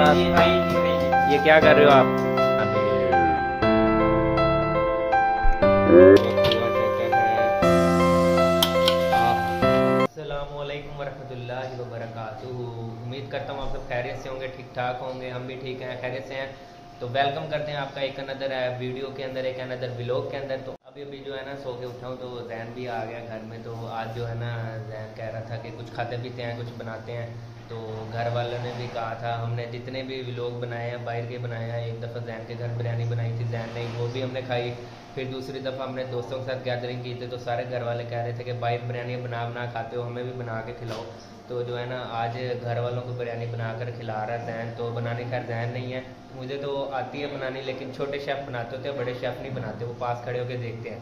जी भाई ये क्या कर रहे हो आप? अस्सलामुअलैकुम वरहमतुल्लाहि वबरकातुहू। उम्मीद करता हूँ आप सब खैरियत से होंगे, ठीक ठाक होंगे। हम भी ठीक हैं, खैरियत से हैं। तो वेलकम करते हैं आपका एक अनदर वीडियो के अंदर, एक अनदर व्लॉग के अंदर। तो अभी जो है ना सो के उठा हूँ, तो जैन भी आ गया घर में। तो आज जो है ना जैन कह रहा था कि कुछ खाते पीते हैं, कुछ बनाते हैं। तो घर वालों ने भी कहा था, हमने जितने भी व्लॉग बनाए हैं बाहर के बनाए हैं। एक दफ़ा जैन के घर बिरयानी बनाई थी जैन ने, वो भी हमने खाई। फिर दूसरी दफ़ा हमने दोस्तों के साथ गैदरिंग की थी, तो सारे घर वाले कह रहे थे कि बाहर बिरयानी बना खाते हो, हमें भी बना के खिलाओ। तो जो है ना आज घर वालों को बिरयानी बना कर खिला रहा है जैन। तो बनाने खैर जैन नहीं है, मुझे तो आती है बनानी, लेकिन छोटे शेफ़ बनाते होते हैं, बड़े शेफ़ नहीं बनाते, वो पास खड़े होकर देखते हैं।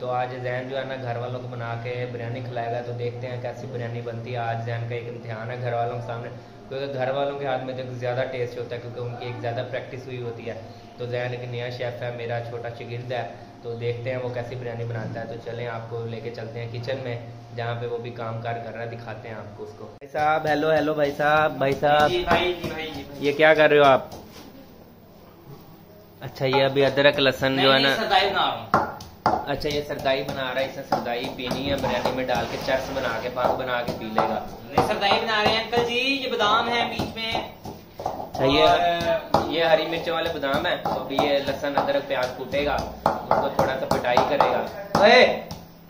तो आज जैन जो है ना घर वालों को बना के बिरयानी खिलाएगा। तो देखते हैं कैसी बिरयानी बनती है। आज जैन का एक इम्तिहान है घर वालों के सामने, क्योंकि घर वालों के हाथ में जो ज़्यादा टेस्ट होता है, क्योंकि उनकी एक ज़्यादा प्रैक्टिस हुई होती है। तो जैन एक नया शेफ़ है, मेरा छोटा शागिर्द है। तो देखते हैं वो कैसी बिरयानी बनाता है। तो चलें आपको लेके चलते हैं किचन में, जहाँ पे वो भी काम कार कर रहा है, दिखाते हैं आपको उसको। भाई साहब, हेलो हेलो भाई साहब। भाई साहब जी भाई ये क्या कर रहे हो आप? अच्छा, ये अभी अदरक लहसन जो है ना, सरदाई बना रहा हूँ। अच्छा ये सरदाई बना रहा है। इसने सरदाई पीनी है, बिरयानी में डाल के चरस बना के पाक बना के पी लेगा। नहीं, सरदाई बना रहे हैं अंकल जी। ये बादाम है बीच में। अच्छा, ये हरी मिर्चों वाले बादाम है। तो अभी ये लहसन अदरक प्याज कूटेगा, उसको थोड़ा सा पिटाई करेगा।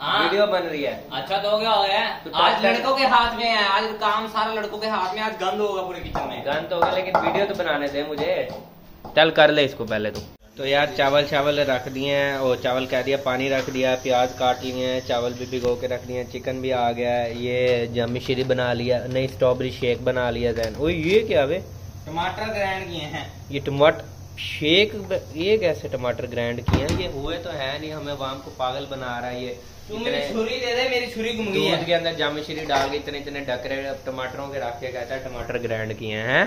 वीडियो बन रही है। अच्छा तो क्या हो गया? आज लड़कों के हाथ में है, आज काम सारा लड़कों के हाथ में। आज गंद होगा पूरे किचन में। गंद होगा, लेकिन वीडियो तो बनाने दे मुझे। चल कर ले इसको पहले तो यार चावल रख दिए हैं, और चावल कह दिया, पानी रख दिया, प्याज काट लिए हैं, चावल भी भिगो के रख दिए हैं, चिकन भी आ गया है। ये जामी शीरी बना लिया, नहीं स्ट्रॉबेरी शेक बना लिया जैन। ओ ये क्या वे? टमाटर ग्राइंड किए हैं। ये टमाटर शेक, ये कैसे टमाटर ग्राइंड किए हैं? ये हुए तो है नहीं, हमें वाम को पागल बना रहा है ये। तू मेरी छुरी दे दे, मेरी छुरी घूम गई है। दूध के अंदर जामी शीरी डाल के इतने डकरे टमाटरों के रख के कहता है टमाटर ग्राइंड किए हैं।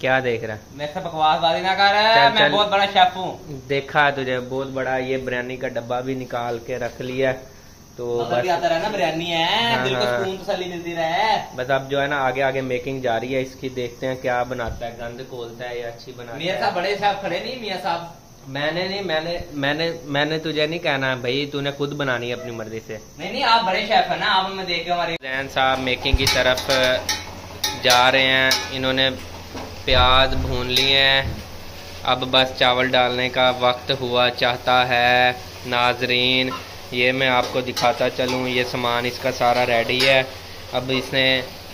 क्या देख रहा है? मैं सब बकवासबाजी ना कर रहा है, मैं बहुत बड़ा शेफ हूँ। देखा है तुझे, बहुत बड़ा। ये बिरयानी का डब्बा भी निकाल के रख लिया। तो बस आता रहा ना बिरयानी है, दिल को सुकून तसल्ली मिलती रहे। बस अब जो है ना आगे मेकिंग जारी है इसकी। देखते हैं क्या बनाता है, गंद खोलता है या अच्छी बनाता है। मियां साहब बड़े साहब खड़े नहीं? मियां साहब मैंने तुझे नहीं कहना भाई, तूने खुद बनानी है अपनी मर्जी से। नहीं आप बड़े शेफ है ना, आप हमें देख के हमारे। जैन साहब मेकिंग की तरफ जा रहे हैं। इन्होंने प्याज भून लिए हैं, अब बस चावल डालने का वक्त हुआ चाहता है। नाजरीन ये मैं आपको दिखाता चलूँ, ये सामान इसका सारा रेडी है। अब इसने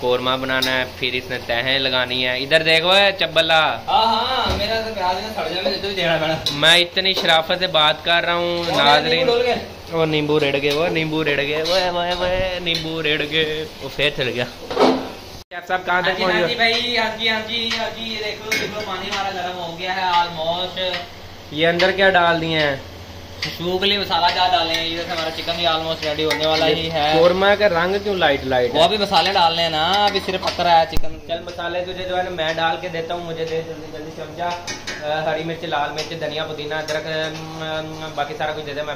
कोरमा बनाना है, फिर इसने तहें लगानी है। इधर देखो चब्बला। हाँ मेरा तो प्याज ना सड़ जाए, तो देना पड़ा। मैं इतनी शराफत से बात कर रहा हूँ नाजरीन। वो नींबू रेड़ गए, वो नींबू रेड़ गए, वो नींबू रेड़ गए, वो फिर चल गया। सब कहाँ तक पहुँच गए भाई? हाँ जी ये देखो पानी हमारा गर्म हो गया है ऑलमोस्ट। ये अंदर क्या डाल दिए हैं? खुशबू के लिए मसाला क्या डालें? इधर से हमारा चिकन भी ऑलमोस्ट रेडी होने वाला ही है। कोरमा का रंग क्यों लाइट वो अभी मसाले डालने हैं ना, अभी सिर्फ पक रहा है चिकन। चल मसाले तुझे जो है ना मैं डाल के देता हूँ, मुझे दे जल्दी चमचा। हरी मिर्च, लाल मिर्च, धनिया, पुदीना, अदरक, बाकी सारा कुछ दे दे। मैं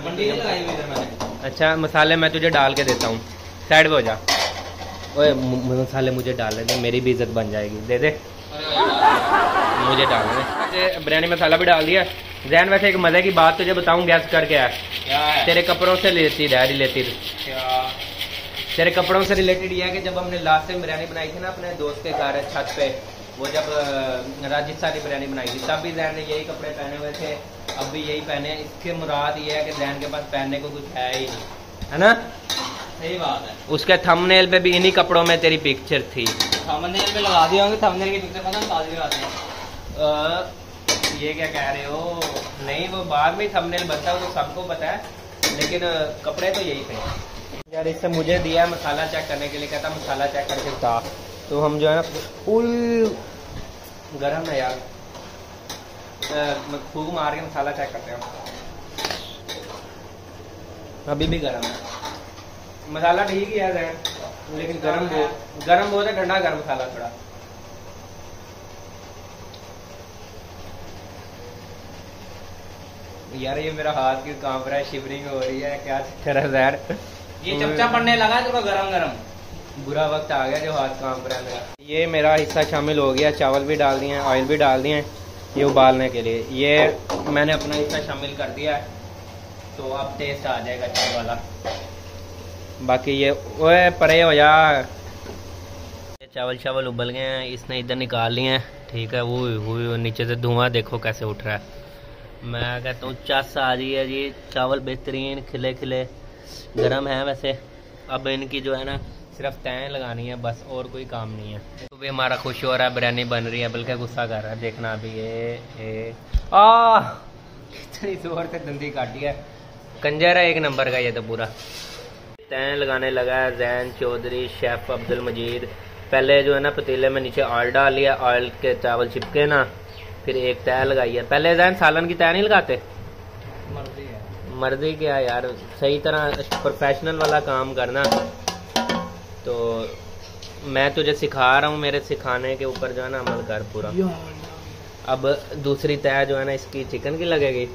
अच्छा मसाले मैं तुझे डाल के देता हूँ, साइड पे हो जा। ओए मसाले मुझे डालने दे, मेरी भी इज्जत बन जाएगी। दे दे मुझे डालने दे। बिरयानी मसाला भी डाल दिया। जैन वैसे एक मजे की बात तुझे बताऊं, गैस कर क्या है? तेरे कपड़ों से रिलेटेड तेरे कपड़ों से रिलेटेड ये है कि जब हमने लास्ट टाइम बिरयानी बनाई थी ना अपने दोस्त के घर छत पे, वो जब राजस्थानी बिरयानी बनाई थी, तब भी जैन ने यही कपड़े पहने हुए थे, अब भी यही पहने। इसके मुराद ये है कि जैन के पास पहनने को कुछ है ही नहीं, है ना? सही बात है। उसके थंबनेल पे भी इन्हीं कपड़ों में तेरी पिक्चर थी। थंबनेल पे लगा दिए होंगे, थंबनेल की पिक्चर पता है? ये क्या कह रहे हो? नहीं वो बाद में थंबनेल बनता है, तो सबको पता है, लेकिन कपड़े तो यही थे यार। इससे मुझे दिया है मसाला चेक करने के लिए, कहता मसाला चेक करके बता। तो हम जो है ना फुल गरम है यार, फूक मार के मसाला चेक करते हैं। अभी भी गरम है मसाला, ठीक ही है लेकिन गरम बहुत है, ठंडा गरम मसाला थोड़ा। यार ये मेरा हाथ क्यों कांप रहा है, शिवरिंग हो रही है, क्या चक्कर है जहर? ये चमचा पड़ने लगा तो गरम गरम। बुरा वक्त आ गया जो हाथ काम पर है मेरा। ये मेरा हिस्सा शामिल हो गया, चावल भी डाल दिए हैं, ऑयल भी डाल दिए हैं ये उबालने के लिए। ये मैंने अपना हिस्सा शामिल कर दिया है, तो अब टेस्ट आ जाएगा चाय वाला। बाकी ये ओए परे हो जा। चावल चावल उबल गए हैं, इसने इधर निकाल लिए हैं, ठीक है। वो नीचे से धुआं देखो कैसे उठ रहा है। मैं कहता हूँ चस आ रही है जी। चावल बेहतरीन खिले खिले गरम है। वैसे अब इनकी जो है ना सिर्फ तय लगानी है बस, और कोई काम नहीं है। तो भी हमारा खुश हो रहा है, बिरयानी बन रही है, बल्कि गुस्सा कर रहा है। देखना अभी ये कितनी जोर से दंदी काटी है। कंजर है एक नंबर का ये तो पूरा। तय लगाने लगा है जैन चौधरी, शेफ अब्दुल मजीद। पहले जो है ना पतीले में नीचे ऑयल डाल लिया, ऑयल के चावल चिपके ना, फिर एक तय लगाई है। पहले जैन सालन की तय नहीं लगाते? मर्जी क्या यार, सही तरह प्रोफेशनल वाला काम करना। तो मैं तुझे सिखा रहा हूँ, मेरे सिखाने के ऊपर जो है ना अमल कर पूरा। अब दूसरी तय जो है ना इसकी चिकन की लगेगी।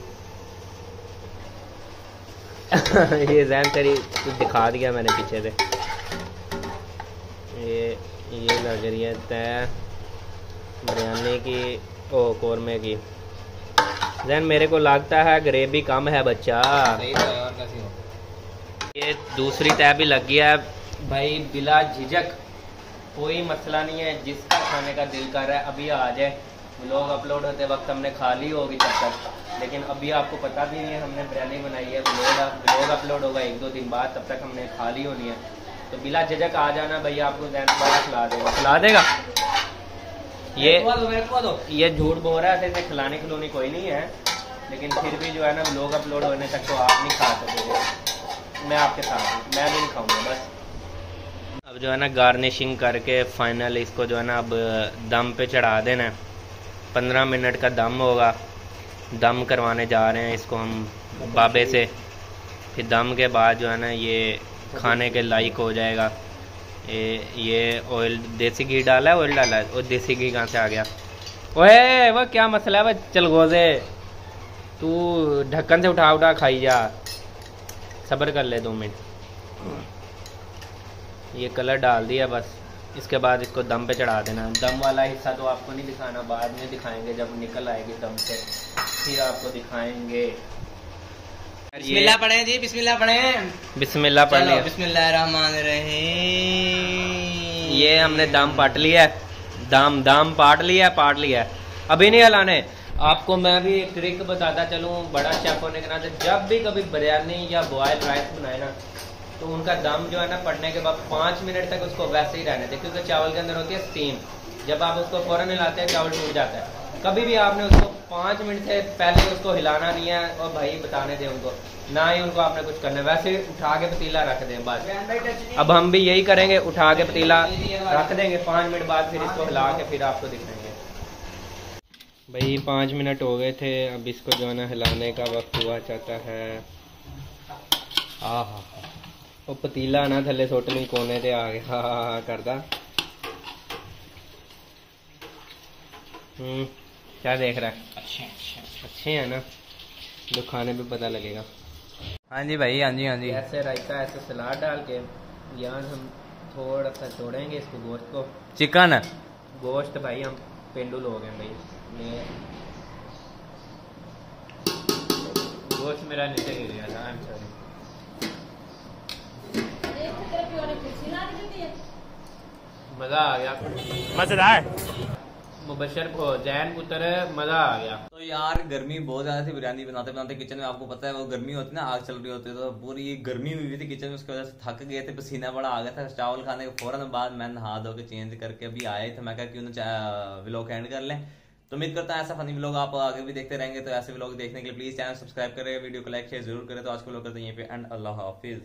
ये जैन तेरी दिखा दिया मैंने पीछे से। ये लग रही है तय बिरयानी की, ओ कौरमे की। जैन मेरे को लगता है ग्रेवी कम है बच्चा। ये दूसरी तय भी लग गया है भाई, बिला झिझक, कोई मसला नहीं है। जिसका खाने का दिल कर रहा है अभी आ जाए। व्लॉग अपलोड होते वक्त हमने खा ली होगी तब तक, लेकिन अभी आपको पता भी नहीं है हमने बिरयानी बनाई है। व्लॉग अपलोड होगा 1-2 दिन बाद, तब तक हमने खा ली होनी है। तो बिला झिझक आ जाना भैया, आपको जैन बड़ा खिला देगा। ये झूठ बोल रहा है, इसे खिलाने खिलौनी कोई नहीं है, लेकिन फिर भी जो है ना व्लॉग अपलोड होने तक तो आप नहीं खा सकोगे। मैं आपके साथ हूँ, मैं भी नहीं खाऊंगा बस। अब जो है ना गार्निशिंग करके फाइनल इसको जो है ना अब दम पे चढ़ा देना है। 15 मिनट का दम होगा। दम करवाने जा रहे हैं इसको हम बाबे से। फिर दम के बाद जो है ना ये खाने के लायक हो जाएगा। ये ऑयल देसी घी डाला है, ऑयल डाला है। और देसी घी कहाँ से आ गया? ओए वो क्या मसला है? वह चल गोजे, तू ढक्कन से उठा खाई जा। सब्र कर ले 2 मिनट। ये कलर डाल दिया बस। इसके बाद इसको दम पे चढ़ा देना। दम वाला हिस्सा तो आपको नहीं दिखाना, बाद में दिखाएंगे जब निकल आएगी दम से, फिर आपको दिखाएंगे। बिस्मिल्लाह पढ़ें जी, बिस्मिल्लाह पढ़ें। बिस्मिल्लाह पढ़ लिया। बिस्मिल्लाहिर्रहमानिर्रहीम। ये हमने दम पाट लिया है, दम पाट लिया है। अभी नहीं हलाने। आपको मैं भी एक ट्रिक बताता चलूँ बड़ा शेफ होने के नाते, जब भी कभी बिरयानी या बॉयल राइस बनाए ना, तो उनका दम जो है ना पड़ने के बाद 5 मिनट तक उसको वैसे ही रहने दें, क्योंकि चावल के अंदर होती है स्टीम। जब आप उसको फौरन हिलाते हैं चावल टूट जाता है। कभी भी आपने उसको 5 मिनट से पहले उसको हिलाना नहीं है। और भाई बताने दें उनको, ना ही उनको आपने कुछ करना है, वैसे उठा के पतीला रख दें बस। अब हम भी यही करेंगे, उठा के पतीला रख देंगे। 5 मिनट बाद फिर इसको हिला के फिर आपको दिखाएंगे। भाई 5 मिनट हो गए थे, अब इसको जो है ना हिलाने का वक्त हुआ चाहता है। आहा, वो पतीला ना थले सुट नहीं, कोने ते आ गया। हाँ करदा। क्या देख रहा है? अच्छे हैं ना, जो खाने पे पता लगेगा। हाँ जी भाई, हाँ जी हाँ जी। ऐसे रायता, ऐसे सलाद डाल के यहाँ हम थोड़ा सा छोड़ेंगे इसको, गोश्त को। चिकन गोश्त भाई हम पेंडू लोग हैं भाई। ये गोश्त मेरा नीचे गिर गया था, सॉरी। मजा आ गया, मजेदार। मुबशर को जैन पुत्र, मजा आ गया। तो यार गर्मी बहुत ज्यादा थी, बिरयानी बनाते बनाते किचन में। आपको पता है वो गर्मी होती है ना, आग चल रही होती है, तो पूरी गर्मी हुई थी किचन में। उसकी वजह से थक गए थे, पसीना बड़ा आ गया था। चावल खाने के फौरन बाद मैं नहा धो के चेंज करके अभी आए थे। मैं कहा क्यों ना व्लॉग एंड कर लें। तो उम्मीद करता है ऐसा फनी व्लॉग आप आगे भी देखते रहेंगे। तो ऐसे व्लॉग देखने के लिए प्लीज चैनल सब्सक्राइब करें, वीडियो को लाइक शेयर जरूर करें। तो आज को व्लॉग करते हैं यहीं पे एंड। अल्लाह हाफिज।